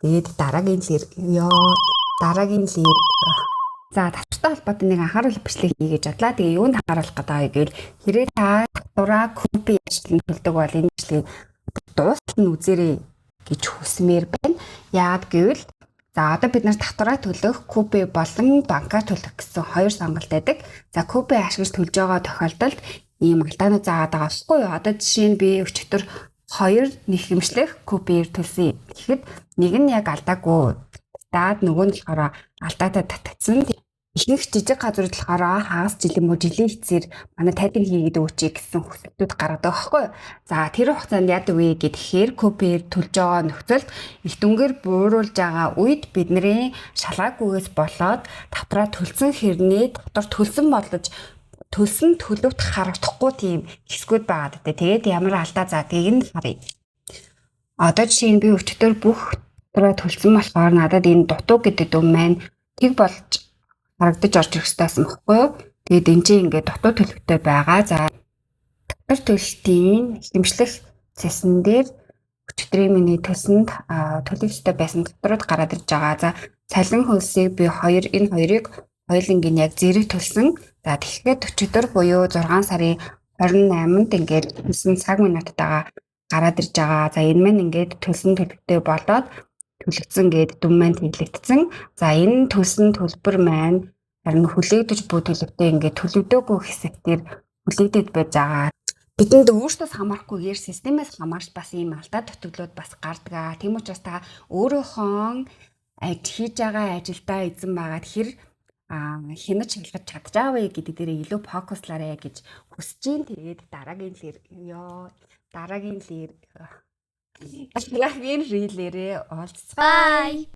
Тэгээд дараагийн лэр за татвартай холбоотой нэг анхааруулга бичлэг хийгээд бодлаа. Тэгээ юунд анхааруулах гэдэг вэ гэвэл хэрэг та татвараа копи ажлын төлдөг бол энэ бичлэгийг дуустал нь үзээрэй гэж хүсмээр байна. Яагаад гэвэл за одоо бид нар татвараа төлөх, копи болон банкар төлөх гэсэн хоёр сонголт байдаг. За копи ашиглаж төлж байгаа тохиолдолд ийм алдаанууд заагаад байгаа байхгүй юу? Одоо жишээ нь би өчигдөр 2 нэхэмшлэх копиэр төлсөн. Тэгэхэд нэг нь яг алдаагүй. Даад нөгөө нь болохоор алдаатай татагдсан. Ихэнх жижиг газрууд болохоор хагас жилийн жилийн хэцээр манай тайлбар хийгээд өгчий гэсэн хүсэлтүүд гаргадаг байхгүй юу? За тэр хугацаанд яадаг вэ гэхээр копиэр төлж байгаа нөхцөлд их дүнгээр бууруулж байгаа үед бидний шалгаагүйгээс болоод татвараа төлсөн хэрнээ татвар төлсөн бодлож төлсөн төлөвт харагдахгүй тийм хэсгүүд байгаа гэдэг. Тэгээд ямар алдаа заадгийг нь харъя. Одоо жишээ нь би өчтөр бүх татвараа төлсөн болохоор надад энэ дутуу гэдэг дүн маань тэг болж харагдаж орж ирэх хэрэгтэйсэн баггүй юу? Тэгээд энэ чинь ингээд дутуу төлөвтэй байгаа. За татвар төлөлтийн хэмжлэх цэсэн дээр өчигдрийн миний төлсөнд төлөх ёстой байсан татварууд гараад ирж байгаа. За цалин хөлсийг би энэ хоёрыг хоёулангийн яг зэрэг төлсөн. За тэгэхээр өчигдөр буюу 6 сарын 28-нд ингээд төлсөн цаг минуттайгаа гараад ирж байгаа. За энэ маань ингээд төлсөн төлөвтэй болоод төлөгдсөн гэдэг дүн маань хэвлэгдсэн. За энэ төлсөн төлбөр маань харин хүлээгдэж буй төлөвтэй ингээд төлөгдөөгүй хэсэгтэр хүлээгдэж байж байгаа. Бидэнд өөрсдөөс хамаарахгүйгээр системээс хамаарч бас ийм алдаа төтөглүүд бас гардаг. Тийм учраас та өөрийнхөө хийж байгаа ажилдаа эзэн байгаад хэр хянаж шалгаж чадж байгаа вэ гэдэг дээр илүү фокуслаарэ гэж хүсэж байна. Тэгээд дараагийн рилээрээ уулзцгаая.